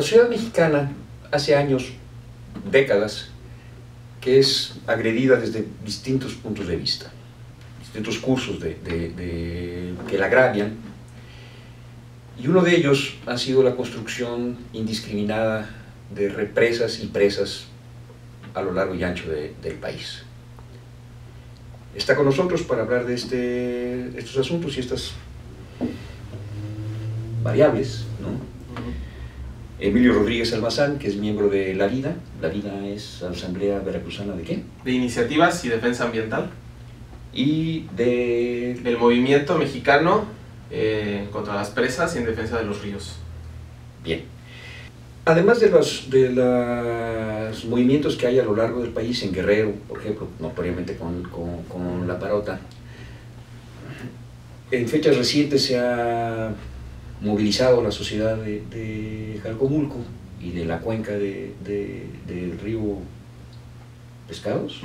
sociedad mexicana hace años, décadas, que es agredida desde distintos puntos de vista, distintos cursos que la agravian, y uno de ellos ha sido la construcción indiscriminada de represas y presas a lo largo y ancho del país. Está con nosotros para hablar de estos asuntos y estas variables, ¿no? Emilio Rodríguez Almazán, que es miembro de La Vida. La Vida es Asamblea Veracruzana ¿de qué? De Iniciativas y Defensa Ambiental. Y del Movimiento Mexicano contra las Presas y en Defensa de los Ríos. Bien. Además de los movimientos que hay a lo largo del país, en Guerrero, por ejemplo, notoriamente con la Parota, en fechas recientes se ha movilizado la sociedad de Jalcomulco y de la cuenca del río Pescados,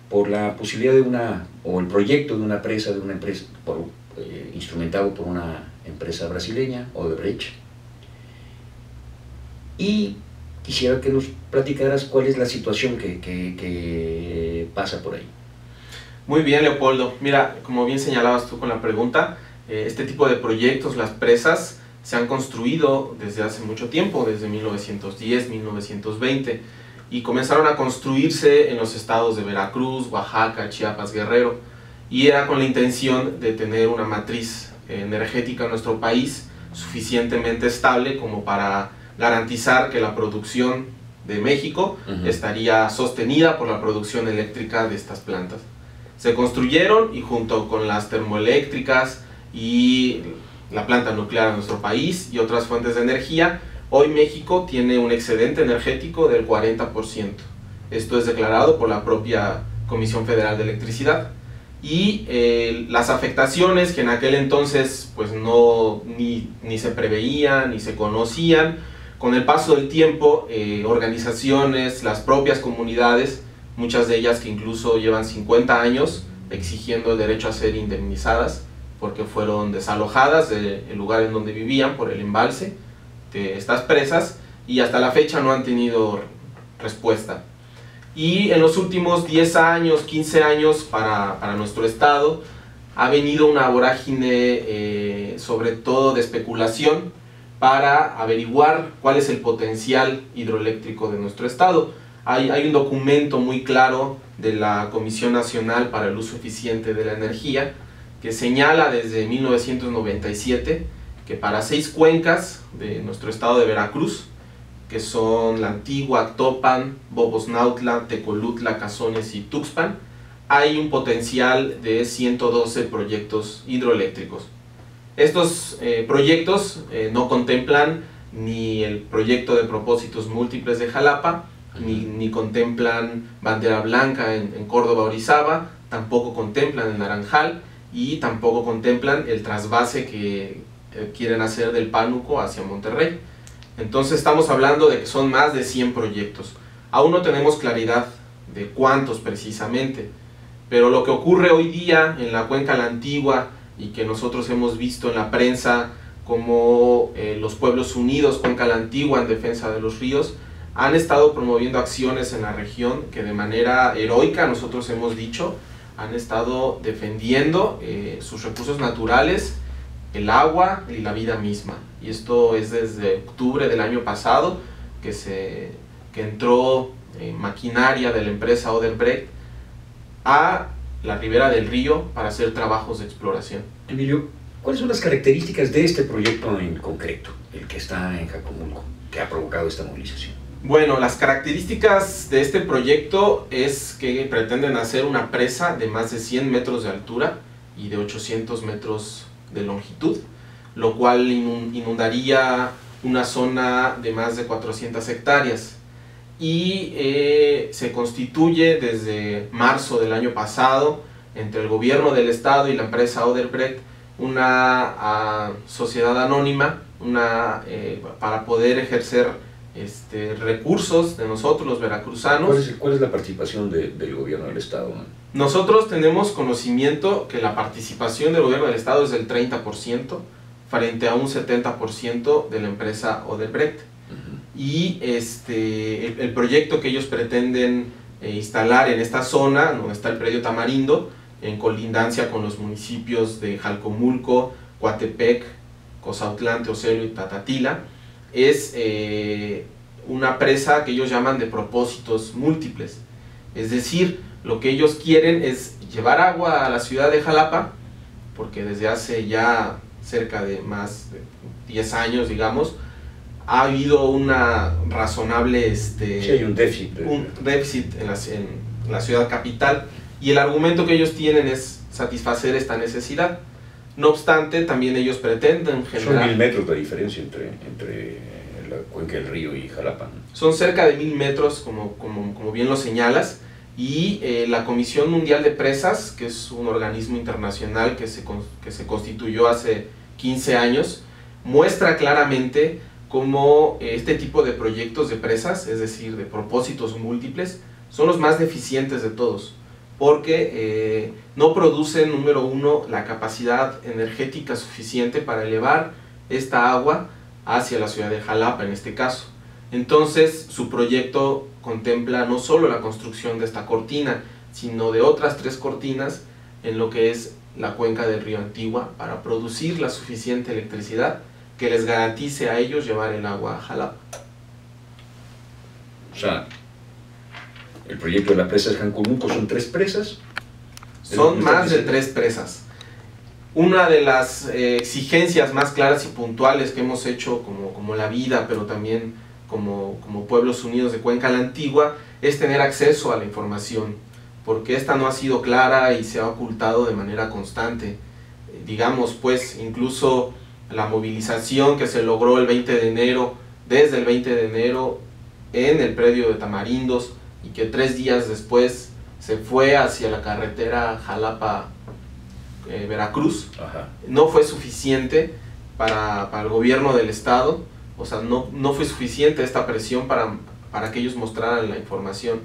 por la posibilidad o el proyecto de una presa, instrumentado por una empresa brasileña, Odebrecht. Y quisiera que nos platicaras cuál es la situación que pasa por ahí. Muy bien, Leopoldo. Mira, como bien señalabas tú con la pregunta, este tipo de proyectos, las presas, se han construido desde hace mucho tiempo, desde 1910, 1920, y comenzaron a construirse en los estados de Veracruz, Oaxaca, Chiapas, Guerrero, y era con la intención de tener una matriz energética en nuestro país suficientemente estable como para garantizar que la producción de México estaría sostenida por la producción eléctrica de estas plantas. Se construyeron y junto con las termoeléctricas y la planta nuclear de nuestro país y otras fuentes de energía, hoy México tiene un excedente energético del 40%. Esto es declarado por la propia Comisión Federal de Electricidad. Y las afectaciones que en aquel entonces pues ni se preveían ni se conocían, con el paso del tiempo, organizaciones, las propias comunidades, muchas de ellas que incluso llevan 50 años exigiendo el derecho a ser indemnizadas porque fueron desalojadas del lugar en donde vivían por el embalse de estas presas, y hasta la fecha no han tenido respuesta. Y en los últimos 10 años, 15 años para nuestro estado ha venido una vorágine sobre todo de especulación para averiguar cuál es el potencial hidroeléctrico de nuestro estado. Hay un documento muy claro de la Comisión Nacional para el Uso Eficiente de la Energía que señala desde 1997 que para 6 cuencas de nuestro estado de Veracruz, que son la Antigua, Actopan, Bobosnautla, Tecolutla, Cazones y Tuxpan, hay un potencial de 112 proyectos hidroeléctricos. Estos proyectos no contemplan ni el proyecto de propósitos múltiples de Jalapa, ni contemplan Bandera Blanca en Córdoba, Orizaba, tampoco contemplan el Naranjal y tampoco contemplan el trasvase que quieren hacer del Pánuco hacia Monterrey. Entonces estamos hablando de que son más de 100 proyectos. Aún no tenemos claridad de cuántos precisamente, pero lo que ocurre hoy día en la Cuenca La Antigua y que nosotros hemos visto en la prensa como los Pueblos Unidos Cuenca La Antigua en defensa de los ríos han estado promoviendo acciones en la región que de manera heroica, nosotros hemos dicho, han estado defendiendo sus recursos naturales, el agua y la vida misma. Y esto es desde octubre del año pasado que entró maquinaria de la empresa Odebrecht a la ribera del río para hacer trabajos de exploración. Emilio, ¿cuáles son las características de este proyecto en concreto, el que está en Jalcomulco, que ha provocado esta movilización? Bueno, las características de este proyecto es que pretenden hacer una presa de más de 100 metros de altura y de 800 metros de longitud, lo cual inundaría una zona de más de 400 hectáreas. Y se constituye desde marzo del año pasado entre el gobierno del estado y la empresa Odebrecht una sociedad anónima para poder ejercer recursos de nosotros los veracruzanos. ¿Cuál es la participación del gobierno del estado? Nosotros tenemos conocimiento que la participación del gobierno del estado es del 30%, frente a un 70% de la empresa Odebrecht. Y el proyecto que ellos pretenden instalar en esta zona, donde está el predio Tamarindo, en colindancia con los municipios de Jalcomulco, Coatepec, Cozautlán, Teocelo y Tatatila, es una presa que ellos llaman de propósitos múltiples. Es decir, lo que ellos quieren es llevar agua a la ciudad de Jalapa, porque desde hace ya cerca de más de 10 años, digamos, ha habido una razonable... sí, hay un déficit. Un déficit en la ciudad capital, y el argumento que ellos tienen es satisfacer esta necesidad. No obstante, también ellos pretenden generar... Son 1000 metros de diferencia entre la cuenca del río y Jalapa, ¿no? Son cerca de 1000 metros, como bien lo señalas, y la Comisión Mundial de Presas, que es un organismo internacional que se constituyó hace 15 años, muestra claramente cómo este tipo de proyectos de presas, es decir, de propósitos múltiples, son los más deficientes de todos, porque no producen, número uno, la capacidad energética suficiente para elevar esta agua hacia la ciudad de Jalapa, en este caso. Entonces, su proyecto contempla no solo la construcción de esta cortina, sino de otras 3 cortinas en lo que es la cuenca del río Antigua, para producir la suficiente electricidad que les garantice a ellos llevar el agua a Jalapa. O sea, el proyecto de la presa de Jalcomulco son 3 presas. Son más de 3 presas. Una de las exigencias más claras y puntuales que hemos hecho como La Vida, pero también como Pueblos Unidos de Cuenca la Antigua, es tener acceso a la información, porque esta no ha sido clara y se ha ocultado de manera constante. Digamos, pues, incluso la movilización que se logró el 20 de enero, desde el 20 de enero, en el predio de Tamarindos, y que 3 días después se fue hacia la carretera Jalapa-Veracruz, no fue suficiente para el gobierno del estado. O sea, no fue suficiente esta presión para que ellos mostraran la información,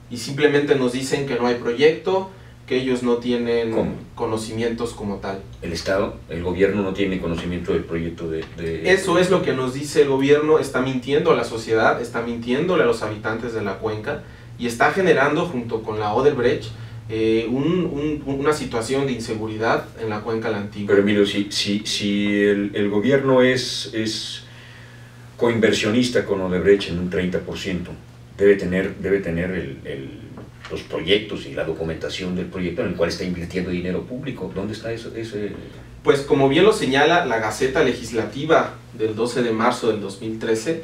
y simplemente nos dicen que no hay proyecto, que ellos no tienen conocimientos como tal. El Estado, el gobierno no tiene conocimiento del proyecto de... Eso es lo que nos dice el gobierno. Está mintiendo a la sociedad, está mintiéndole a los habitantes de la cuenca, y está generando, junto con la Odebrecht, una situación de inseguridad en la cuenca la Antigua. Pero Emilio, si el gobierno es coinversionista con Odebrecht en un 30%, debe tener los proyectos y la documentación del proyecto en el cual está invirtiendo dinero público. ¿Dónde está ese...? Pues como bien lo señala la Gaceta Legislativa del 12 de marzo del 2013,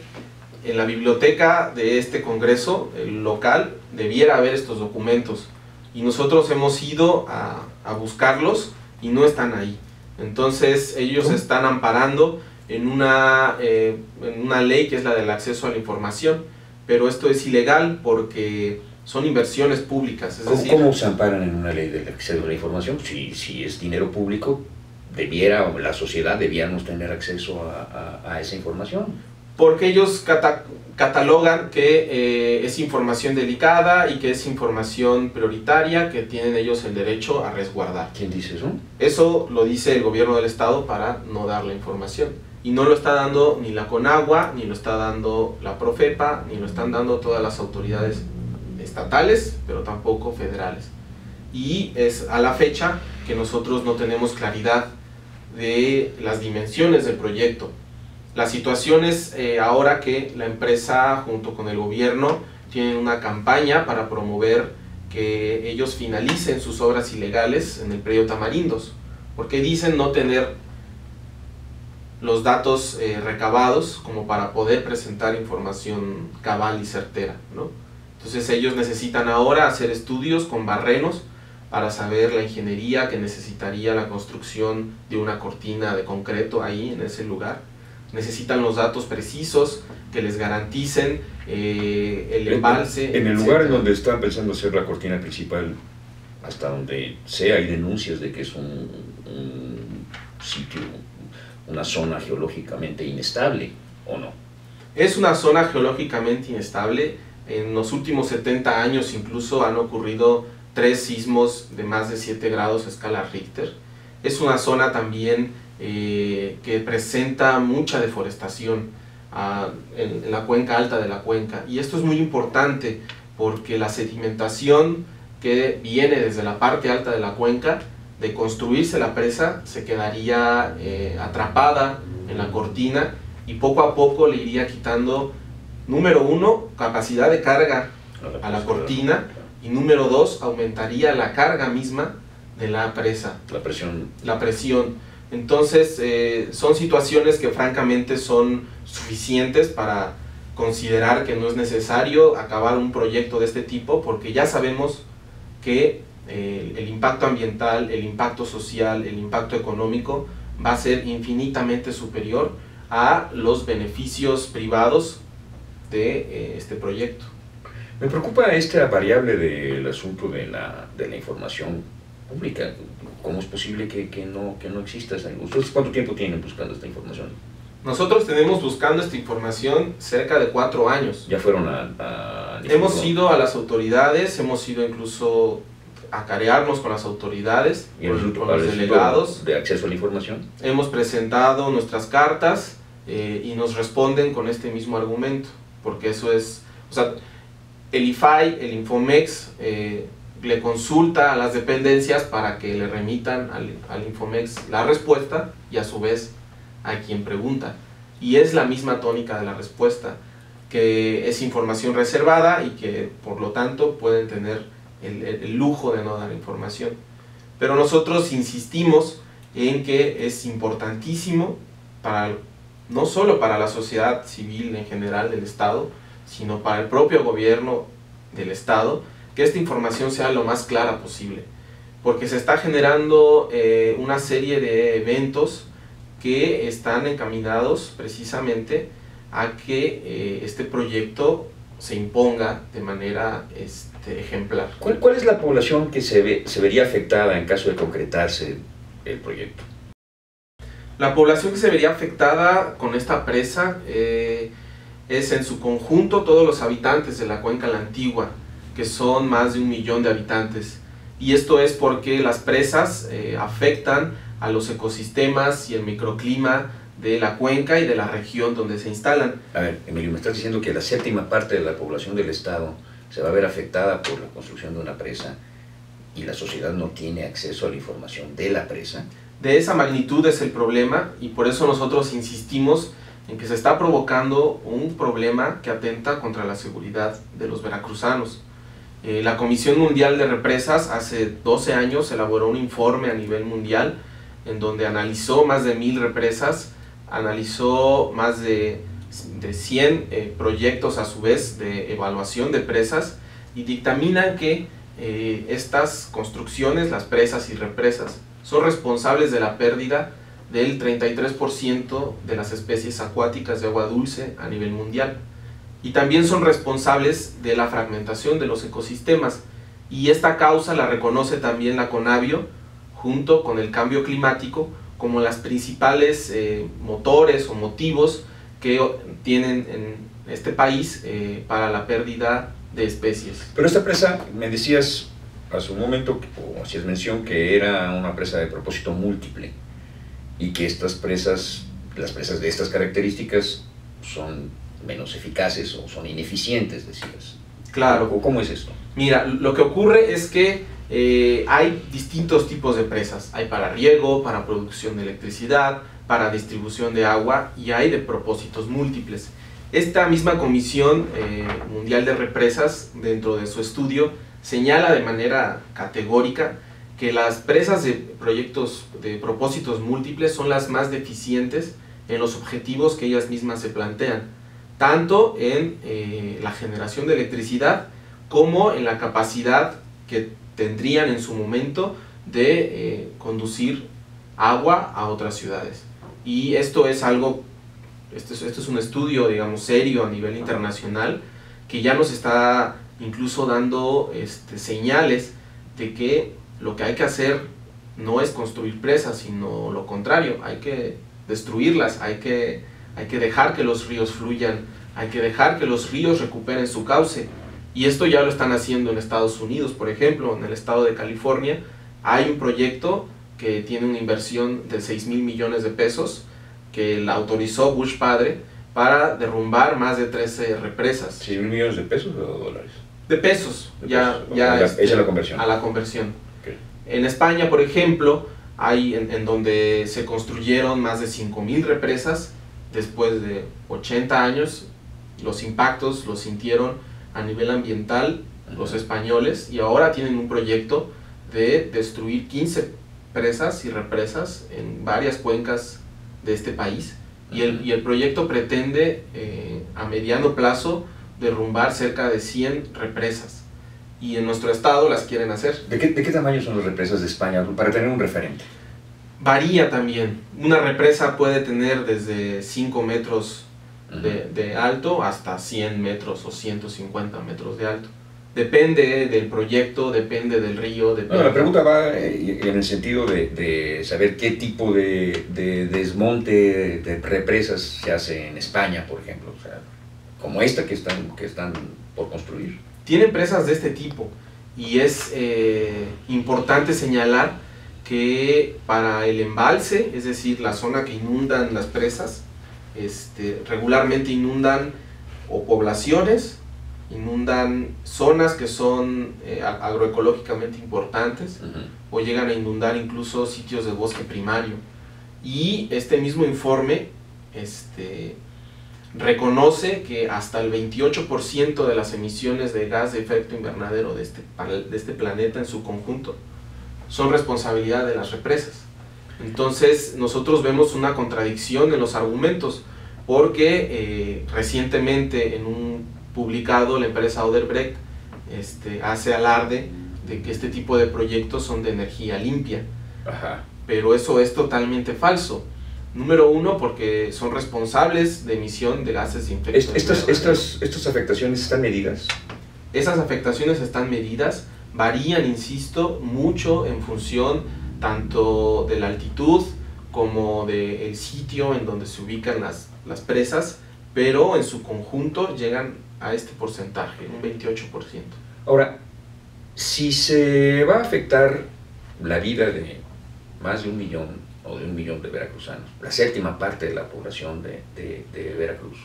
en la biblioteca de este congreso, el local, debiera haber estos documentos, y nosotros hemos ido a buscarlos y no están ahí. Entonces ellos se están amparando en una ley que es la del acceso a la información, pero esto es ilegal porque son inversiones públicas. Es decir, ¿Cómo se amparan en una ley del acceso a la información? Si es dinero público, la sociedad debiéramos tener acceso a esa información. Porque ellos catalogan que es información delicada y que es información prioritaria que tienen ellos el derecho a resguardar. ¿Quién dice eso? Eso lo dice el gobierno del estado para no dar la información. Y no lo está dando ni la Conagua, ni lo está dando la Profepa, ni lo están dando todas las autoridades estatales, pero tampoco federales. Y es a la fecha que nosotros no tenemos claridad de las dimensiones del proyecto. La situación es ahora que la empresa, junto con el gobierno, tienen una campaña para promover que ellos finalicen sus obras ilegales en el predio Tamarindos, porque dicen no tener los datos recabados como para poder presentar información cabal y certera, ¿no? Entonces ellos necesitan ahora hacer estudios con barrenos para saber la ingeniería que necesitaría la construcción de una cortina de concreto ahí en ese lugar. Necesitan los datos precisos que les garanticen el embalse. En el lugar en donde están pensando hacer la cortina principal, hasta donde sea, hay denuncias de que es un sitio, una zona geológicamente inestable, ¿o no? Es una zona geológicamente inestable. En los últimos 70 años incluso han ocurrido 3 sismos de más de 7 grados a escala Richter. Es una zona también que presenta mucha deforestación en la cuenca alta de la cuenca. Y esto es muy importante porque la sedimentación que viene desde la parte alta de la cuenca, de construirse la presa, se quedaría atrapada en la cortina y poco a poco le iría quitando, número 1, capacidad de carga a la cortina, y número 2, aumentaría la carga misma de la presa. La presión. Entonces, son situaciones que francamente son suficientes para considerar que no es necesario acabar un proyecto de este tipo, porque ya sabemos que el impacto ambiental, el impacto social, el impacto económico va a ser infinitamente superior a los beneficios privados de este proyecto. Me preocupa esta variable del asunto de la información pública. ¿Cómo es posible que no exista esa? ¿Ustedes cuánto tiempo tienen buscando esta información? Nosotros tenemos buscando esta información cerca de 4 años. ¿Ya fueron hemos ido a las autoridades, hemos ido incluso a carearnos con las autoridades, con los delegados de acceso a la información? Hemos presentado nuestras cartas y nos responden con este mismo argumento, porque eso es, o sea, el IFAI, el Infomex, le consulta a las dependencias para que le remitan al Infomex la respuesta y a su vez a quien pregunta. Y es la misma tónica de la respuesta, que es información reservada y que por lo tanto pueden tener el lujo de no dar información. Pero nosotros insistimos en que es importantísimo no solo para la sociedad civil en general del Estado, sino para el propio gobierno del Estado, que esta información sea lo más clara posible, porque se está generando una serie de eventos que están encaminados precisamente a que este proyecto se imponga de manera ejemplar. ¿Cuál es la población que se vería afectada en caso de concretarse el proyecto? La población que se vería afectada con esta presa es en su conjunto todos los habitantes de la cuenca La Antigua, que son más de 1 millón de habitantes. Y esto es porque las presas afectan a los ecosistemas y el microclima de la cuenca y de la región donde se instalan. A ver, Emilio, me estás diciendo que la 7ª parte de la población del Estado se va a ver afectada por la construcción de una presa y la sociedad no tiene acceso a la información de la presa. De esa magnitud es el problema, y por eso nosotros insistimos en que se está provocando un problema que atenta contra la seguridad de los veracruzanos. La Comisión Mundial de Represas hace 12 años elaboró un informe a nivel mundial en donde analizó más de 1000 represas, analizó más de 100 proyectos a su vez de evaluación de presas, y dictaminan que estas construcciones, las presas y represas, son responsables de la pérdida del 33% de las especies acuáticas de agua dulce a nivel mundial. Y también son responsables de la fragmentación de los ecosistemas. Y esta causa la reconoce también la CONABIO, junto con el cambio climático, como las principales motores o motivos que tienen en este país para la pérdida de especies. Pero esta presa, me decías hace un momento, o hacías mención, que era una presa de propósito múltiple, y que estas presas, las presas de estas características, son menos eficaces o son ineficientes, decías. Claro. ¿Cómo es esto? Mira, lo que ocurre es que hay distintos tipos de presas. Hay para riego, para producción de electricidad, para distribución de agua, y hay de propósitos múltiples. Esta misma Comisión Mundial de Represas, dentro de su estudio, señala de manera categórica que las presas de proyectos de propósitos múltiples son las más deficientes en los objetivos que ellas mismas se plantean, tanto en la generación de electricidad como en la capacidad que tendrían en su momento de conducir agua a otras ciudades. Y esto es algo, esto es un estudio, digamos, serio a nivel internacional, que ya nos está incluso dando señales de que lo que hay que hacer no es construir presas, sino lo contrario, hay que destruirlas, hay que dejar que los ríos fluyan, hay que dejar que los ríos recuperen su cauce. Y esto ya lo están haciendo en Estados Unidos, por ejemplo, en el estado de California hay un proyecto que tiene una inversión de 6.000 millones de pesos que la autorizó Bush padre para derrumbar más de 13 represas. ¿6.000 millones de pesos o dólares? De pesos, Esa es la conversión. A la conversión. Okay. En España, por ejemplo, hay en donde se construyeron más de 5.000 represas después de 80 años. Los impactos los sintieron a nivel ambiental los españoles y ahora tienen un proyecto de destruir 15 presas y represas en varias cuencas de este país. Y el proyecto pretende a mediano plazo derrumbar cerca de 100 represas. Y en nuestro estado las quieren hacer. ¿De qué tamaño son las represas de España? Para tener un referente. Varía también. Una represa puede tener desde 5 metros de alto hasta 100 metros o 150 metros de alto. Depende del proyecto, depende del río. Depende. No, la pregunta va en el sentido de saber qué tipo de desmonte de represas se hace en España, por ejemplo. O sea, como esta que están por construir. Tienen presas de este tipo y es importante señalar que para el embalse, es decir, la zona que inundan las presas, regularmente inundan o poblaciones, inundan zonas que son agroecológicamente importantes, o llegan a inundar incluso sitios de bosque primario. Y este mismo informe reconoce que hasta el 28% de las emisiones de gas de efecto invernadero de este planeta en su conjunto son responsabilidad de las represas. Entonces nosotros vemos una contradicción en los argumentos, porque recientemente en un publicado la empresa Odebrecht hace alarde de que este tipo de proyectos son de energía limpia. Ajá. Pero eso es totalmente falso. Número uno, porque son responsables de emisión de gases de efecto invernadero. ¿Estas afectaciones están medidas? Esas afectaciones están medidas, varían, insisto, mucho en función tanto de la altitud como del sitio en donde se ubican las presas, pero en su conjunto llegan a este porcentaje, un 28%. Ahora, si se va a afectar la vida de más de 1 millón o de 1 millón de veracruzanos, la séptima parte de la población de Veracruz,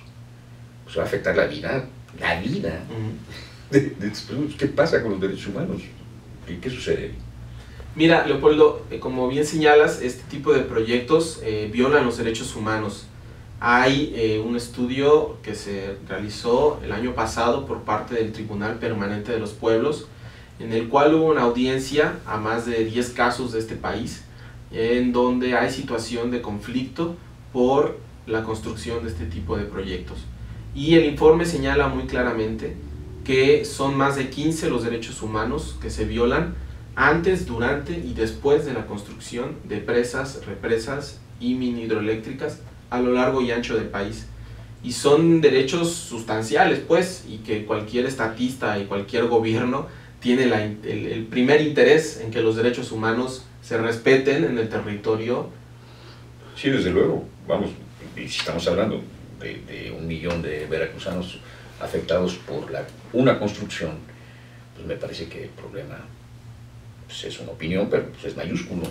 pues va a afectar la vida de estas personas. ¿Qué pasa con los derechos humanos? ¿Qué sucede? Mira, Leopoldo, como bien señalas, este tipo de proyectos violan los derechos humanos. Hay un estudio que se realizó el año pasado por parte del Tribunal Permanente de los Pueblos, en el cual hubo una audiencia a más de 10 casos de este país, en donde hay situación de conflicto por la construcción de este tipo de proyectos. Y el informe señala muy claramente que son más de 15 los derechos humanos que se violan antes, durante y después de la construcción de presas, represas y mini hidroeléctricas a lo largo y ancho del país. Y son derechos sustanciales, pues, y que cualquier estatista y cualquier gobierno tiene el primer interés en que los derechos humanos se respeten en el territorio. Sí, desde luego. Vamos, si estamos hablando de 1 millón de veracruzanos afectados por una construcción, pues me parece que el problema pues es una opinión, pero pues es mayúsculo.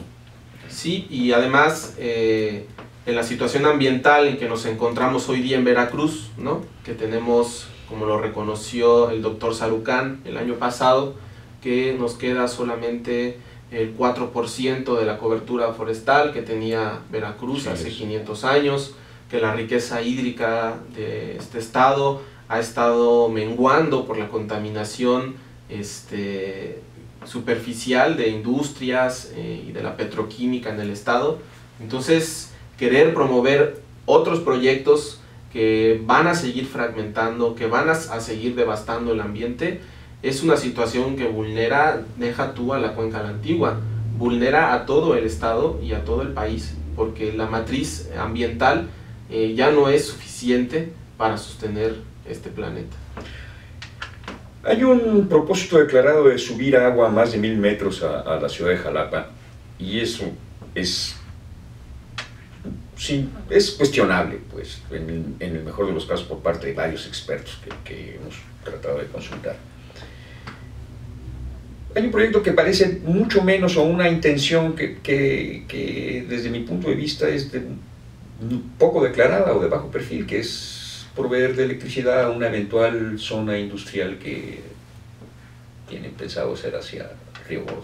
Sí, y además en la situación ambiental en que nos encontramos hoy día en Veracruz, ¿no? Que tenemos, como lo reconoció el doctor Sarucán el año pasado, que nos queda solamente el 4% de la cobertura forestal que tenía Veracruz hace 500 años, que la riqueza hídrica de este estado ha estado menguando por la contaminación superficial de industrias y de la petroquímica en el estado. Entonces, querer promover otros proyectos que van a seguir fragmentando, que van a seguir devastando el ambiente, es una situación que vulnera, deja tú a la Cuenca la Antigua, vulnera a todo el estado y a todo el país, porque la matriz ambiental ya no es suficiente para sostener este planeta. Hay un propósito declarado de subir agua a más de 1000 metros a la ciudad de Jalapa, y eso es cuestionable, pues, en el mejor de los casos por parte de varios expertos que hemos tratado de consultar. Hay un proyecto que parece mucho menos, o una intención que desde mi punto de vista es poco declarada o de bajo perfil, que es proveer de electricidad a una eventual zona industrial que tienen pensado hacer hacia Río Gordo.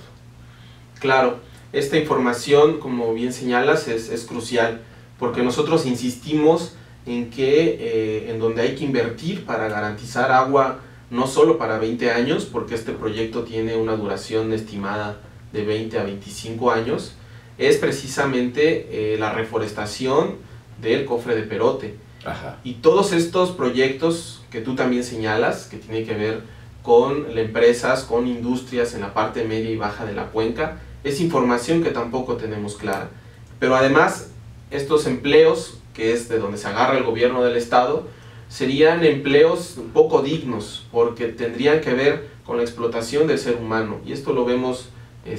Claro, esta información, como bien señalas, es crucial, porque nosotros insistimos en que en donde hay que invertir para garantizar agua no solo para 20 años, porque este proyecto tiene una duración estimada de 20 a 25 años, es precisamente la reforestación del cofre de Perote. Ajá. Y todos estos proyectos que tú también señalas, que tienen que ver con empresas, con industrias en la parte media y baja de la cuenca, es información que tampoco tenemos clara. Pero además, estos empleos, que es de donde se agarra el gobierno del estado, serían empleos poco dignos, porque tendrían que ver con la explotación del ser humano. Y esto lo vemos, lo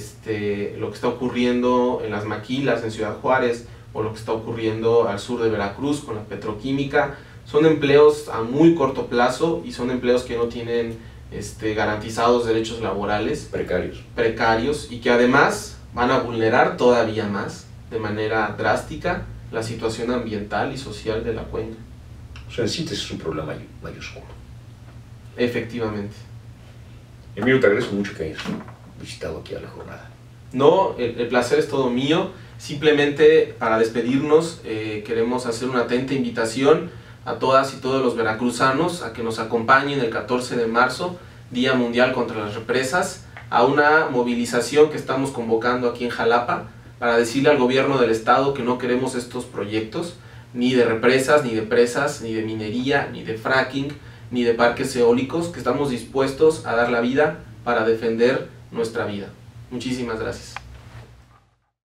que está ocurriendo en las maquilas en Ciudad Juárez, o lo que está ocurriendo al sur de Veracruz con la petroquímica. Son empleos a muy corto plazo y son empleos que no tienen garantizados derechos laborales. Precarios, y que además van a vulnerar todavía más, de manera drástica, la situación ambiental y social de la cuenca. O sea, en síntesis es un problema mayúsculo. Efectivamente. Emilio, te agradezco mucho que hayas visitado aquí a la jornada. No, el placer es todo mío. Simplemente para despedirnos queremos hacer una atenta invitación a todas y todos los veracruzanos a que nos acompañen el 14 de marzo, Día Mundial contra las Represas, a una movilización que estamos convocando aquí en Jalapa para decirle al gobierno del estado que no queremos estos proyectos, ni de represas, ni de presas, ni de minería, ni de fracking, ni de parques eólicos, que estamos dispuestos a dar la vida para defender nuestra vida. Muchísimas gracias.